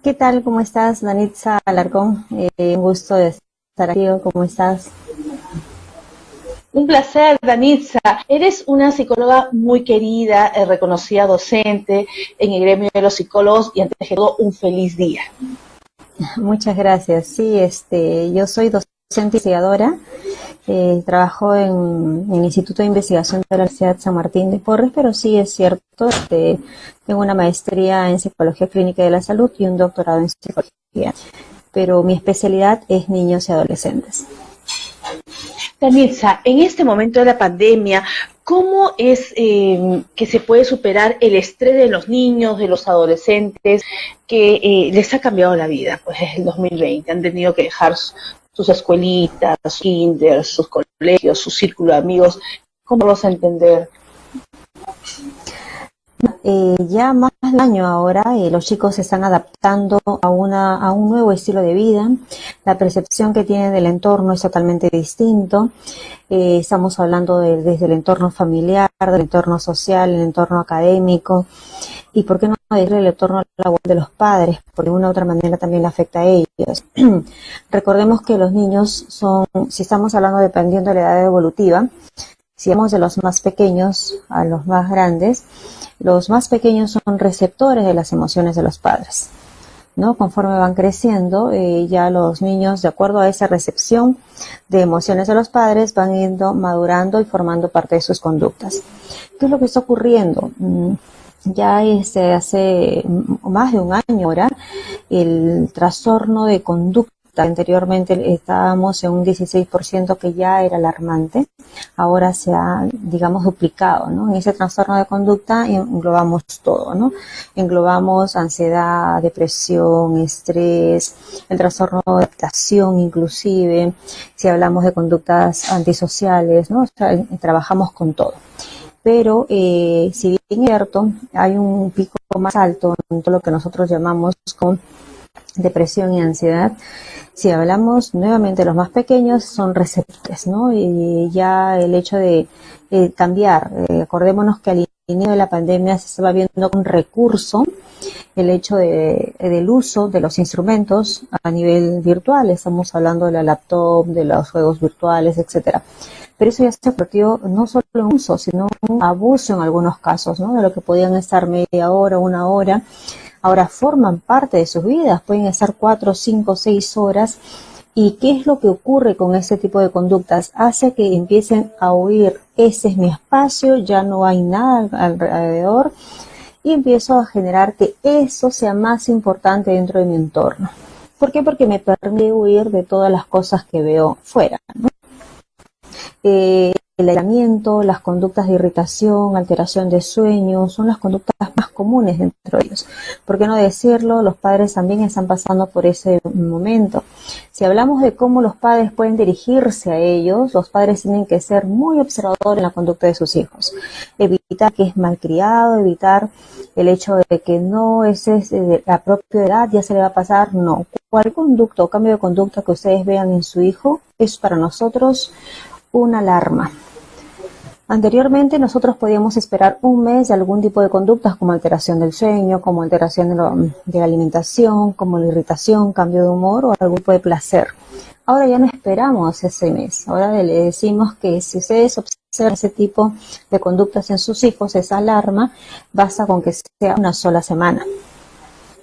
¿Qué tal? ¿Cómo estás, Danitza Alarcón? Un gusto de estar aquí. ¿Cómo estás? Un placer, Danitza. Eres una psicóloga muy querida, reconocida docente en el gremio de los psicólogos y antes de todo, un feliz día. Muchas gracias. Sí, yo soy docente investigadora. Trabajo en el Instituto de Investigación de la Universidad San Martín de Porres, pero sí es cierto, tengo una maestría en Psicología Clínica de la Salud y un doctorado en Psicología, pero mi especialidad es niños y adolescentes. Danitza, en este momento de la pandemia, ¿cómo es que se puede superar el estrés de los niños, de los adolescentes, que les ha cambiado la vida? Pues es el 2020, han tenido que dejar sus escuelitas, sus kinder, sus colegios, su círculo de amigos. ¿Cómo los a entender? Ya más de un año ahora, los chicos se están adaptando a un nuevo estilo de vida. La percepción que tienen del entorno es totalmente distinto. Estamos hablando desde el entorno familiar, del entorno social, el entorno académico, y por qué no decir el entorno laboral de los padres, porque de una u otra manera también le afecta a ellos. Recordemos que los niños son, si estamos hablando dependiendo de la edad evolutiva, si vamos de los más pequeños a los más grandes, los más pequeños son receptores de las emociones de los padres, ¿no? Conforme van creciendo, ya los niños, de acuerdo a esa recepción de emociones de los padres, van yendo madurando y formando parte de sus conductas. ¿Qué es lo que está ocurriendo? Ya hace más de un año ahora, el trastorno de conducta, anteriormente estábamos en un 16% que ya era alarmante, ahora se ha, digamos, duplicado, ¿no? En ese trastorno de conducta englobamos todo, ¿no? Englobamos ansiedad, depresión, estrés, el trastorno de adaptación inclusive, si hablamos de conductas antisociales, ¿no? O sea, trabajamos con todo. Pero si bien es cierto, hay un pico más alto en todo lo que nosotros llamamos con depresión y ansiedad. Si hablamos nuevamente de los más pequeños, son receptores, ¿no? Y ya el hecho de cambiar, acordémonos que al inicio de la pandemia se estaba viendo un recurso, el hecho del uso de los instrumentos a nivel virtual, estamos hablando de la laptop, de los juegos virtuales, etcétera. Pero eso ya se convirtió no solo en uso, sino un abuso en algunos casos, ¿no? De lo que podían estar media hora, una hora, ahora forman parte de sus vidas, pueden estar 4, 5, 6 horas. ¿Y qué es lo que ocurre con este tipo de conductas? Hace que empiecen a oír, ese es mi espacio, ya no hay nada alrededor, y empiezo a generar que eso sea más importante dentro de mi entorno. ¿Por qué? Porque me permite huir de todas las cosas que veo fuera, ¿no? El aislamiento, las conductas de irritación, alteración de sueño, son las conductas más comunes dentro de ellos. ¿Por qué no decirlo? Los padres también están pasando por ese momento. Si hablamos de cómo los padres pueden dirigirse a ellos, los padres tienen que ser muy observadores en la conducta de sus hijos. Evitar que es malcriado, evitar el hecho de que no, ese es de la propia edad, ya se le va a pasar, no. Cualquier conducta o cambio de conducta que ustedes vean en su hijo es para nosotros una alarma. Anteriormente nosotros podíamos esperar un mes de algún tipo de conductas como alteración del sueño, como alteración de la alimentación, como la irritación, cambio de humor o algún tipo de placer. Ahora ya no esperamos ese mes. Ahora le decimos que si ustedes observan ese tipo de conductas en sus hijos, esa alarma, basta con que sea una sola semana.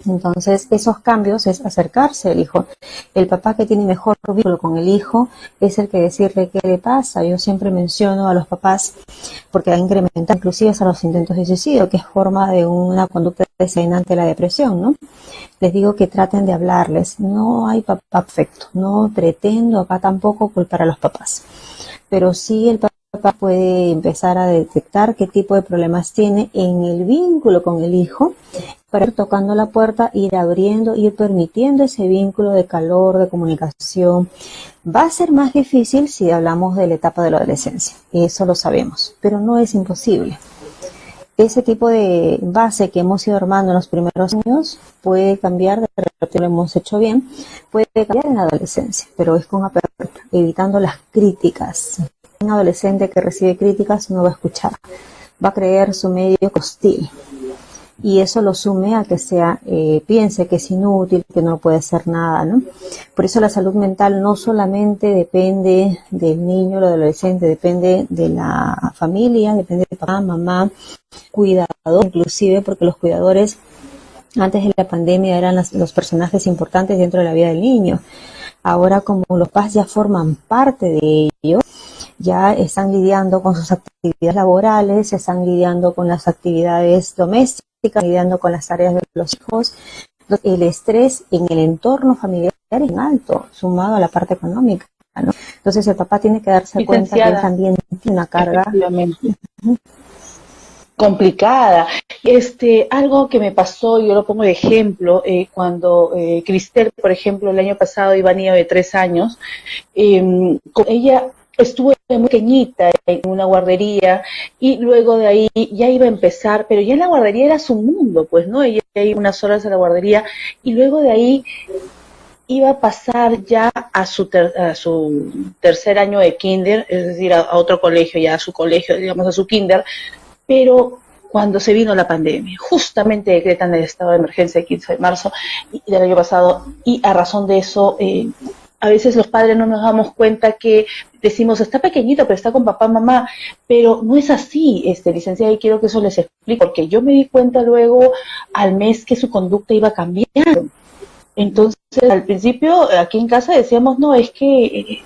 Entonces, esos cambios es acercarse al hijo. El papá que tiene mejor vínculo con el hijo es el que decirle qué le pasa. Yo siempre menciono a los papás, porque ha incrementado inclusive a los intentos de suicidio, que es forma de una conducta desencadenante de la depresión, ¿no? Les digo que traten de hablarles. No hay papá perfecto. No pretendo acá tampoco culpar a los papás. Pero sí el papá puede empezar a detectar qué tipo de problemas tiene en el vínculo con el hijo, para ir tocando la puerta, ir abriendo, ir permitiendo ese vínculo de calor, de comunicación. Va a ser más difícil si hablamos de la etapa de la adolescencia, eso lo sabemos, pero no es imposible. Ese tipo de base que hemos ido armando en los primeros años puede cambiar, de repente lo hemos hecho bien, puede cambiar en la adolescencia, pero es con apertura, evitando las críticas. Un adolescente que recibe críticas no va a escuchar, va a creer su medio hostil. y eso lo sume a que piense que es inútil, que no puede hacer nada, ¿no? Por eso la salud mental no solamente depende del niño o del adolescente, depende de la familia, depende de papá, mamá, cuidador, inclusive, porque los cuidadores antes de la pandemia eran los personajes importantes dentro de la vida del niño. Ahora, como los papás ya forman parte de ello, ya están lidiando con sus actividades laborales, están lidiando con las actividades domésticas, lidiando con las tareas de los hijos. El estrés en el entorno familiar es alto, sumado a la parte económica, ¿no? Entonces el papá tiene que darse cuenta que él también tiene una carga complicada. Algo que me pasó, yo lo pongo de ejemplo, cuando Cristel, por ejemplo, el año pasado iba niña de 3 años, ella estuvo muy pequeñita en una guardería y luego de ahí ya iba a empezar, pero ya en la guardería era su mundo, pues, ¿no? Ella iba unas horas a la guardería y luego de ahí iba a pasar ya a su tercer año de kinder, es decir, a otro colegio, ya a su colegio, digamos, a su kinder, pero cuando se vino la pandemia, justamente decretan el estado de emergencia el 15 de marzo del año pasado, y a razón de eso, a veces los padres no nos damos cuenta que decimos, está pequeñito, pero está con papá, mamá, pero no es así, licenciada, y quiero que eso les explique, porque yo me di cuenta luego al mes que su conducta iba cambiando. Entonces, al principio, aquí en casa decíamos, no, es que...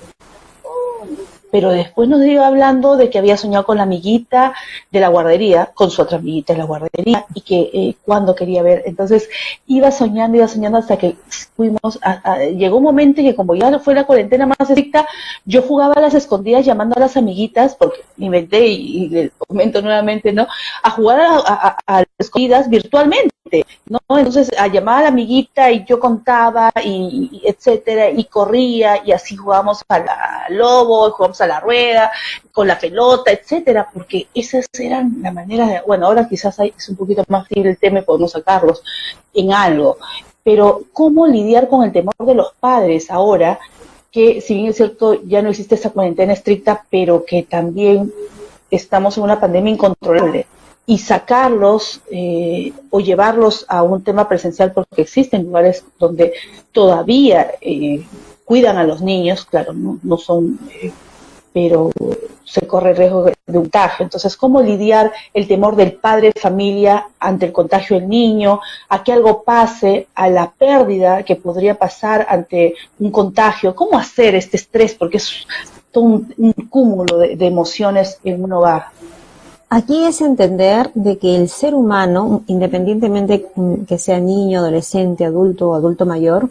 pero después nos iba hablando de que había soñado con la amiguita de la guardería, con su otra amiguita de la guardería, y que cuando quería ver. Entonces iba soñando hasta que llegó un momento en que, como ya fue la cuarentena más estricta, yo jugaba a las escondidas llamando a las amiguitas, porque me inventé y les comento nuevamente, ¿no? A jugar a las escondidas virtualmente, ¿no? Entonces a llamar a la amiguita y yo contaba y etcétera, y corría, y así jugábamos al lobo, jugamos a la rueda, con la pelota, etcétera, porque esas eran la manera de, bueno, ahora quizás es un poquito más fácil el tema y podemos sacarlos en algo, pero ¿cómo lidiar con el temor de los padres ahora, que si bien es cierto ya no existe esa cuarentena estricta, pero que también estamos en una pandemia incontrolable? Y sacarlos o llevarlos a un tema presencial, porque existen lugares donde todavía cuidan a los niños, claro, no son, pero se corre el riesgo de un contagio. Entonces, ¿cómo lidiar el temor del padre de familia ante el contagio del niño, a que algo pase, a la pérdida que podría pasar ante un contagio? ¿Cómo hacer este estrés? Porque es todo un cúmulo de emociones en un hogar. Aquí es entender de que el ser humano, independientemente que sea niño, adolescente, adulto o adulto mayor,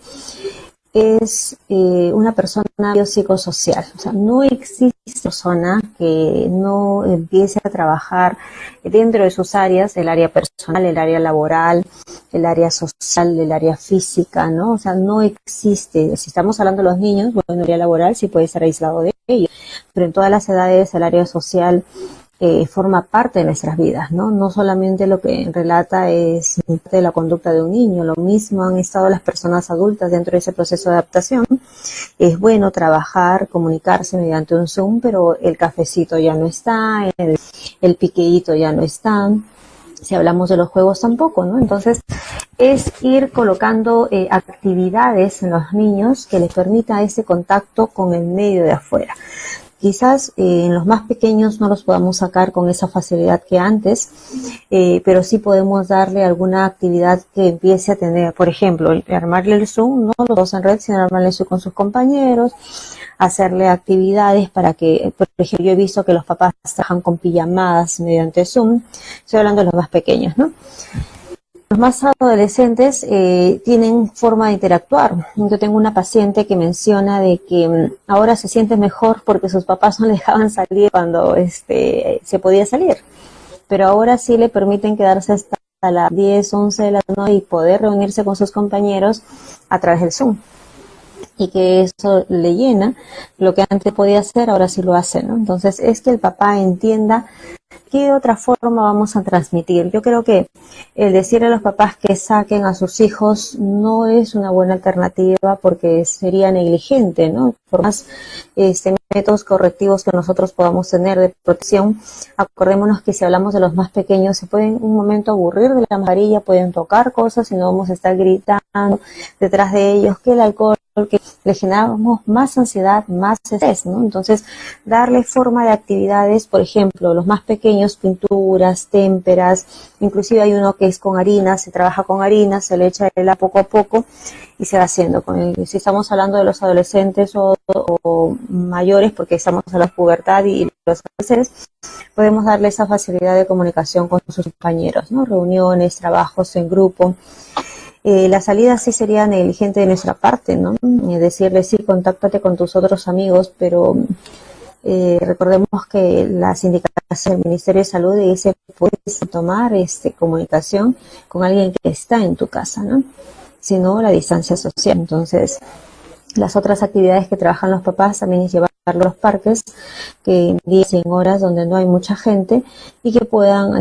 es una persona biopsicosocial. O sea, no existe persona que no empiece a trabajar dentro de sus áreas, el área personal, el área laboral, el área social, el área física, ¿no? O sea, no existe. Si estamos hablando de los niños, bueno, el área laboral sí puede estar aislado de ellos, pero en todas las edades el área social forma parte de nuestras vidas, ¿no? No solamente lo que relata es parte de la conducta de un niño, lo mismo han estado las personas adultas dentro de ese proceso de adaptación. Es bueno trabajar, comunicarse mediante un Zoom, pero el cafecito ya no está, el piqueíto ya no está. Si hablamos de los juegos tampoco, ¿no? Entonces, es ir colocando actividades en los niños que les permita ese contacto con el medio de afuera. Quizás en los más pequeños no los podamos sacar con esa facilidad que antes, pero sí podemos darle alguna actividad que empiece a tener, por ejemplo, armarle el Zoom, no los dos en red, sino armarle el Zoom con sus compañeros, hacerle actividades para que, por ejemplo, yo he visto que los papás trabajan con pijamadas mediante Zoom, estoy hablando de los más pequeños, ¿no? Los más adolescentes tienen forma de interactuar. Yo tengo una paciente que menciona de que ahora se siente mejor porque sus papás no le dejaban salir cuando se podía salir. Pero ahora sí le permiten quedarse hasta las 10, 11 de la noche y poder reunirse con sus compañeros a través del Zoom. y que eso le llena. Lo que antes podía hacer, ahora sí lo hace, ¿no? Entonces, es que el papá entienda qué otra forma vamos a transmitir. Yo creo que el decirle a los papás que saquen a sus hijos no es una buena alternativa, porque sería negligente, ¿no? Por más métodos correctivos que nosotros podamos tener de protección, acordémonos que si hablamos de los más pequeños, se pueden un momento aburrir de la mascarilla, pueden tocar cosas y no vamos a estar gritando detrás de ellos, que el alcohol, que le generamos más ansiedad, más estrés, ¿no? Entonces, darle forma de actividades, por ejemplo, los más pequeños, pinturas, témperas, inclusive hay uno que es con harina, se trabaja con harina, se le echa el poco a poco y se va haciendo. Si estamos hablando de los adolescentes o mayores, porque estamos en la pubertad y los adolescentes, podemos darle esa facilidad de comunicación con sus compañeros, ¿no? Reuniones, trabajos en grupo. La salida sí sería negligente de nuestra parte, ¿no? Decirle, sí, contáctate con tus otros amigos, pero recordemos que las indicaciones del Ministerio de Salud dice, puedes tomar comunicación con alguien que está en tu casa, ¿no? Sino la distancia social. Entonces, las otras actividades que trabajan los papás también es llevarlo a los parques, que en días y en horas donde no hay mucha gente, y que puedan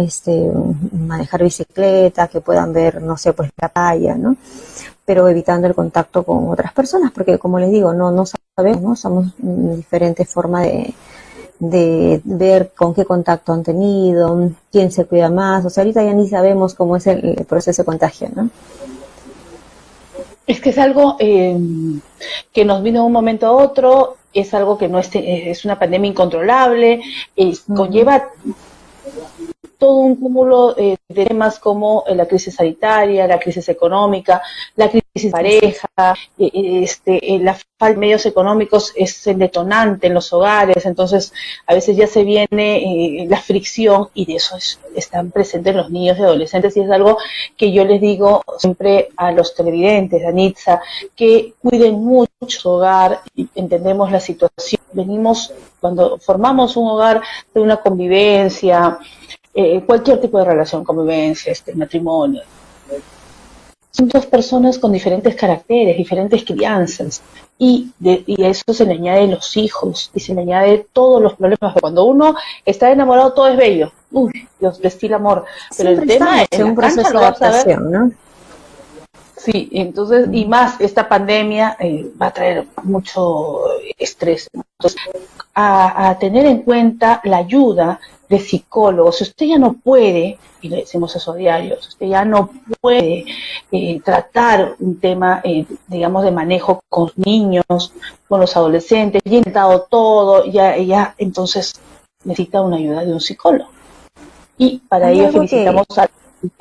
manejar bicicleta, que puedan ver, no sé, pues la playa, ¿no? Pero evitando el contacto con otras personas, porque como les digo, no sabemos, ¿no? Somos diferentes formas de ver con qué contacto han tenido, quién se cuida más. O sea, ahorita ya ni sabemos cómo es el proceso de contagio, ¿no? Es que es algo que nos vino de un momento a otro, es algo que no es una pandemia incontrolable, conlleva todo un cúmulo de temas como la crisis sanitaria, la crisis económica, la crisis de pareja, la falta de medios económicos es el detonante en los hogares, entonces a veces ya se viene la fricción, y de eso están presentes los niños y adolescentes, y es algo que yo les digo siempre a los televidentes, a Nitza, que cuiden mucho su hogar. Entendemos la situación, cuando formamos un hogar de una convivencia, cualquier tipo de relación, convivencia, matrimonio, son dos personas con diferentes caracteres, diferentes crianzas, y a eso se le añade los hijos, y se le añade todos los problemas. Cuando uno está enamorado, todo es bello, Dios destila amor, pero siempre el tema es un proceso de adaptación, ¿no? Sí, entonces, y más esta pandemia va a traer mucho estrés. Entonces, a tener en cuenta la ayuda de psicólogos. Si usted ya no puede, y le decimos eso a diario, si usted ya no puede tratar un tema, digamos, de manejo con niños, con los adolescentes, ya ha intentado todo, ya, entonces necesita una ayuda de un psicólogo. Y para ello felicitamos al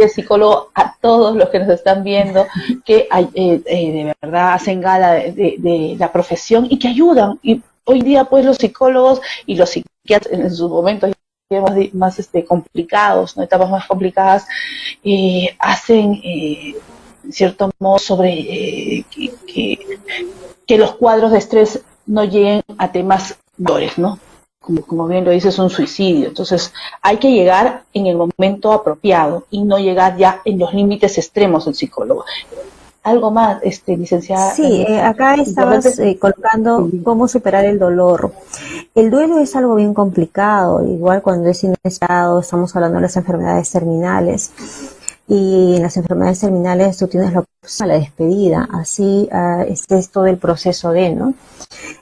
psicólogo, a todos los que nos están viendo, que de verdad hacen gala de la profesión y que ayudan. Y hoy día, pues, los psicólogos y los psiquiatras en sus momentos más complicados, ¿no? Etapas más complicadas, hacen, en cierto modo, sobre que los cuadros de estrés no lleguen a temas mayores, ¿no? Como bien lo dice, es un suicidio. Entonces, hay que llegar en el momento apropiado y no llegar ya en los límites extremos del psicólogo. Algo más, licenciada. Sí, acá estabas colocando cómo superar el dolor. El duelo es algo bien complicado, igual cuando es inesperado, estamos hablando de las enfermedades terminales. Y en las enfermedades terminales tú tienes la despedida, así es todo el proceso ¿no?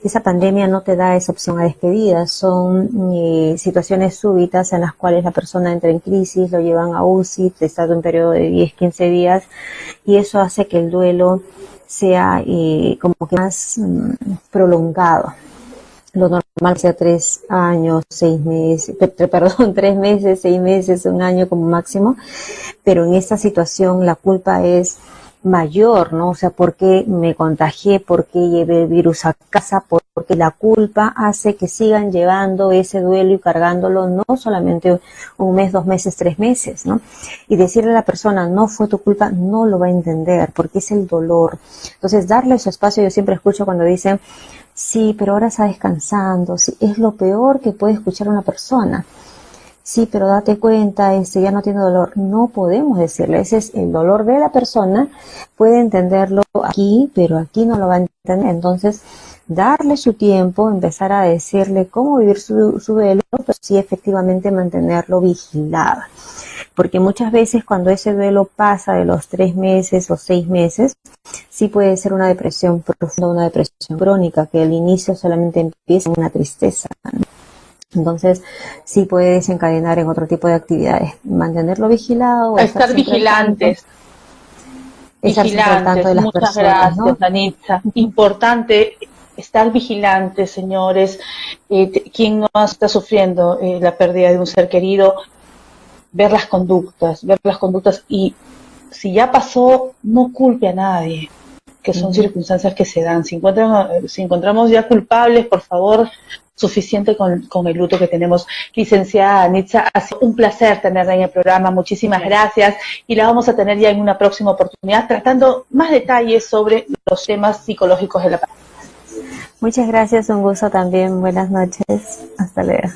Esa pandemia no te da esa opción a despedida, son situaciones súbitas en las cuales la persona entra en crisis, lo llevan a UCI, te está en un periodo de 10, 15 días, y eso hace que el duelo sea como que más prolongado. Lo normal sea 3 años, 6 meses, 3 meses, 6 meses, 1 año como máximo, pero en esta situación la culpa es mayor, ¿no? O sea, ¿por qué me contagié? ¿Por qué llevé el virus a casa? Porque la culpa hace que sigan llevando ese duelo y cargándolo no solamente 1 mes, 2 meses, 3 meses, ¿no? Y decirle a la persona, no fue tu culpa, no lo va a entender, porque es el dolor. Entonces, darle su espacio. Yo siempre escucho cuando dicen, sí, pero ahora está descansando. Sí, es lo peor que puede escuchar una persona. sí, pero date cuenta, ya no tiene dolor. No podemos decirle, ese es el dolor de la persona, puede entenderlo aquí, pero aquí no lo va a entender. Entonces, darle su tiempo, empezar a decirle cómo vivir su duelo, pero sí efectivamente mantenerlo vigilado. Porque muchas veces cuando ese duelo pasa de los 3 meses o 6 meses, sí puede ser una depresión profunda, una depresión crónica, que al inicio solamente empieza con una tristeza, ¿no? Entonces, sí puede desencadenar en otro tipo de actividades. Mantenerlo vigilado, Estar vigilantes. Estar siempre al tanto de las Muchas personas, gracias, ¿no? Danitza. Importante estar vigilantes, señores. Quien no está sufriendo la pérdida de un ser querido, ver las conductas y si ya pasó, no culpe a nadie, que son circunstancias que se dan. Si encontramos ya culpables, por favor, suficiente con el luto que tenemos. Licenciada Danitza, ha sido un placer tenerla en el programa, muchísimas gracias, y la vamos a tener ya en una próxima oportunidad tratando más detalles sobre los temas psicológicos de la pandemia. Muchas gracias, un gusto también, buenas noches, hasta luego.